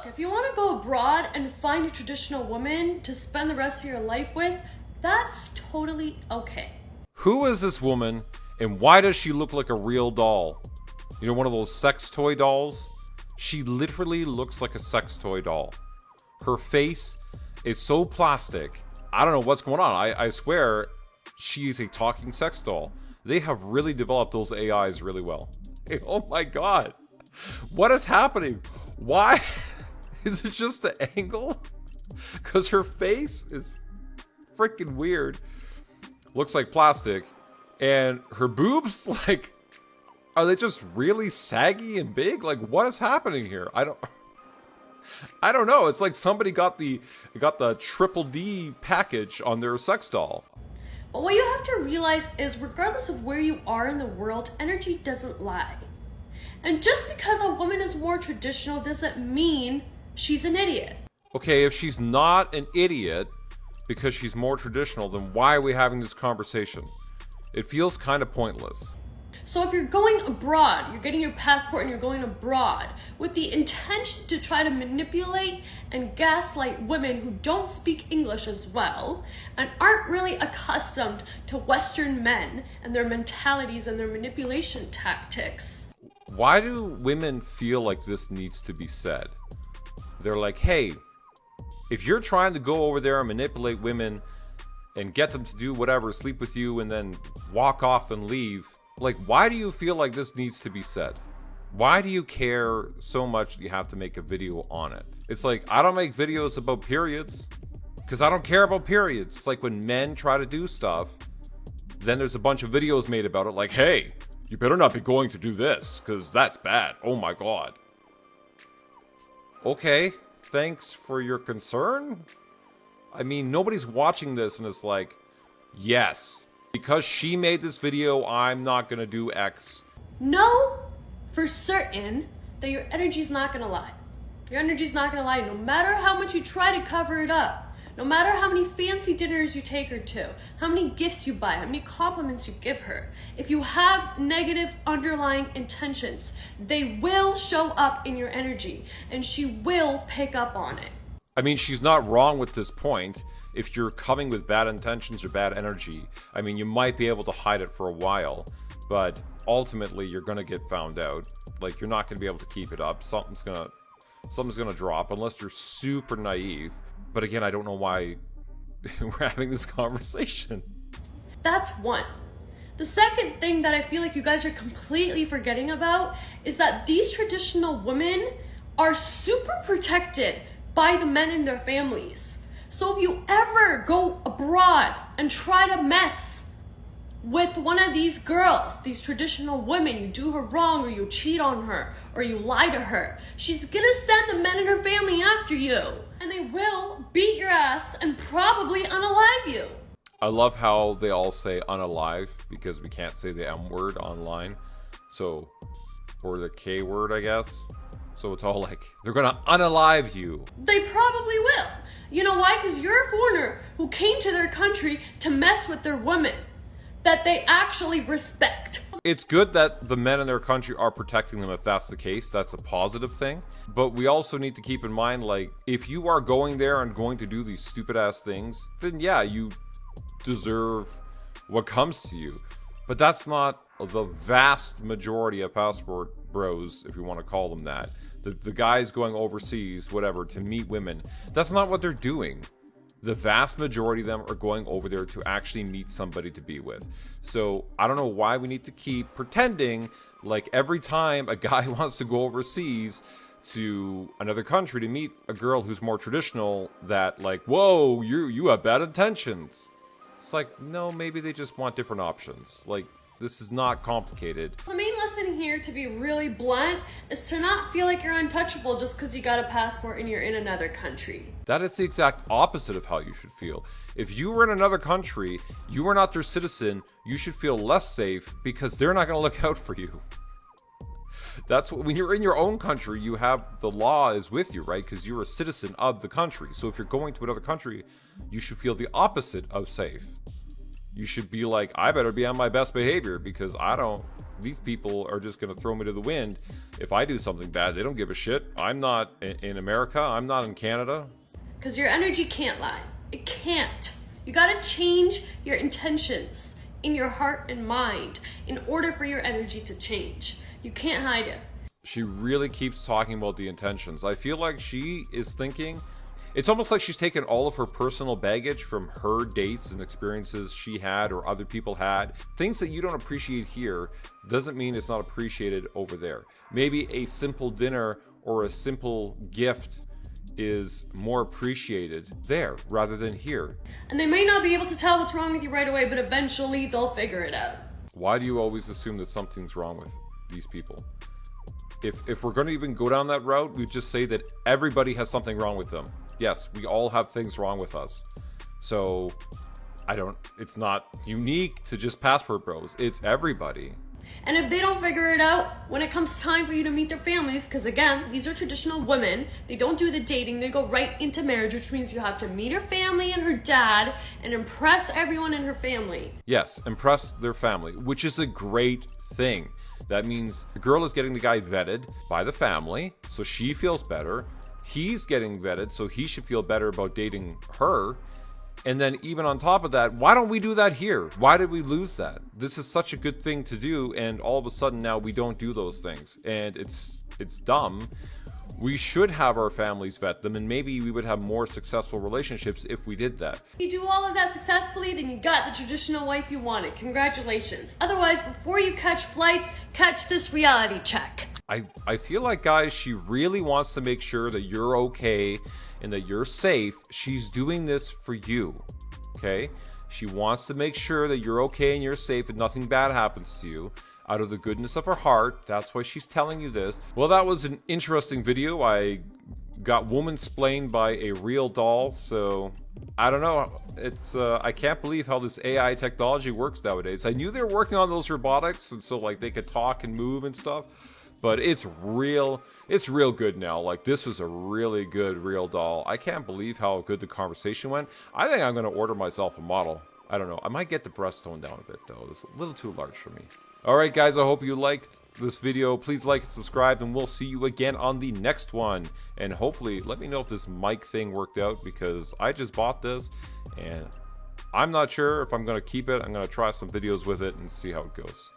Look, if you want to go abroad and find a traditional woman to spend the rest of your life with, that's totally okay. Who is this woman, and why does she look like a real doll? You know, one of those sex toy dolls? She literally looks like a sex toy doll. Her face is so plastic. I don't know what's going on. I swear she's a talking sex doll. They have really developed those AIs really well. Hey, oh my god. What is happening? Why? Is it just the angle? Because her face is freaking weird. Looks like plastic. And her boobs, like, are they just really saggy and big? Like, what is happening here? I don't know. It's like somebody got the triple D package on their sex doll. But what you have to realize is regardless of where you are in the world, energy doesn't lie. And just because a woman is more traditional doesn't mean she's an idiot. Okay, if she's not an idiot because she's more traditional, then why are we having this conversation? It feels kind of pointless. So if you're going abroad, you're getting your passport and you're going abroad with the intention to try to manipulate and gaslight women who don't speak English as well and aren't really accustomed to Western men and their mentalities and their manipulation tactics. Why do women feel like this needs to be said? They're like, hey, if you're trying to go over there and manipulate women and get them to do whatever, sleep with you and then walk off and leave, like, why do you feel like this needs to be said? Why do you care so much that you have to make a video on it? It's like, I don't make videos about periods because I don't care about periods. It's like when men try to do stuff, then there's a bunch of videos made about it like, hey, you better not be going to do this because that's bad. Oh my god. Okay, thanks for your concern. I mean, nobody's watching this and it's like, yes, because she made this video, I'm not gonna do X. Know for certain that your energy's not gonna lie. Your energy's not gonna lie no matter how much you try to cover it up. No matter how many fancy dinners you take her to, how many gifts you buy, how many compliments you give her. If you have negative underlying intentions, they will show up in your energy and she will pick up on it. I mean, she's not wrong with this point. If you're coming with bad intentions or bad energy, I mean, you might be able to hide it for a while, but ultimately you're going to get found out. Like, you're not going to be able to keep it up. Something's going to drop unless you're super naive. But again, I don't know why we're having this conversation. That's one. The second thing that I feel like you guys are completely forgetting about is that these traditional women are super protected by the men in their families. So if you ever go abroad and try to mess with one of these girls, these traditional women, you do her wrong or you cheat on her or you lie to her, she's gonna send the men in her family after you. And they will beat your ass and probably unalive you. I love how they all say unalive because we can't say the M word online. So, or the K word, I guess. So it's all like, they're gonna unalive you. They probably will. You know why? Because you're a foreigner who came to their country to mess with their women that they actually respect. It's good that the men in their country are protecting them if that's the case. That's a positive thing. But we also need to keep in mind, like, if you are going there and going to do these stupid ass things, then yeah, you deserve what comes to you. But that's not the vast majority of passport bros, if you want to call them that. The guys going overseas, whatever, to meet women, that's not what they're doing. The vast majority of them are going over there to actually meet somebody to be with. So I don't know why we need to keep pretending like every time a guy wants to go overseas to another country to meet a girl who's more traditional, that like, whoa, you have bad intentions. It's like, no, maybe they just want different options. Like, this is not complicated. The main lesson here, to be really blunt, is to not feel like you're untouchable just because you got a passport and you're in another country. That is the exact opposite of how you should feel. If you were in another country, you are not their citizen, you should feel less safe because they're not going to look out for you. That's what, when you're in your own country, you have the law is with you, right? Because you're a citizen of the country. So if you're going to another country, you should feel the opposite of safe. You should be like, I better be on my best behavior because I don't these people are just going to throw me to the wind if I do something bad. They don't give a shit. I'm not in America. I'm not in Canada. Because your energy can't lie. It can't. You gotta change your intentions in your heart and mind in order for your energy to change. You can't hide it. She really keeps talking about the intentions. I feel like she is thinking, it's almost like she's taken all of her personal baggage from her dates and experiences she had or other people had. Things that you don't appreciate here doesn't mean it's not appreciated over there. Maybe a simple dinner or a simple gift is more appreciated there rather than here. And they may not be able to tell what's wrong with you right away, but eventually they'll figure it out. Why do you always assume that something's wrong with these people? If we're going to even go down that route, we just say that everybody has something wrong with them. Yes, we all have things wrong with us. So it's not unique to just passport bros. It's everybody. And if they don't figure it out when it comes time for you to meet their families, because again, these are traditional women, they don't do the dating, they go right into marriage, which means you have to meet her family and her dad and impress everyone in her family. Yes, impress their family, which is a great thing. That means the girl is getting the guy vetted by the family, so she feels better. He's getting vetted, so he should feel better about dating her. And then even on top of that, why don't we do that here? Why did we lose that? This is such a good thing to do, and all of a sudden now we don't do those things. And it's dumb. We should have our families vet them, and maybe we would have more successful relationships if we did that. If you do all of that successfully, then you got the traditional wife you wanted. Congratulations. Otherwise, before you catch flights, catch this reality check. I feel like, guys, she really wants to make sure that you're okay and that you're safe. She's doing this for you, okay? She wants to make sure that you're okay and you're safe and nothing bad happens to you. Out of the goodness of her heart, that's why she's telling you this. Well, that was an interesting video. I got woman-splained by a real doll, so I don't know. It's I can't believe how this AI technology works nowadays. I knew they were working on those robotics, and so like they could talk and move and stuff. But it's real good now. Like, this was a really good real doll. I can't believe how good the conversation went. I think I'm going to order myself a model. I don't know. I might get the breast toned down a bit, though. It's a little too large for me. Alright, guys. I hope you liked this video. Please like and subscribe, and we'll see you again on the next one. And hopefully, let me know if this mic thing worked out, because I just bought this, and I'm not sure if I'm going to keep it. I'm going to try some videos with it and see how it goes.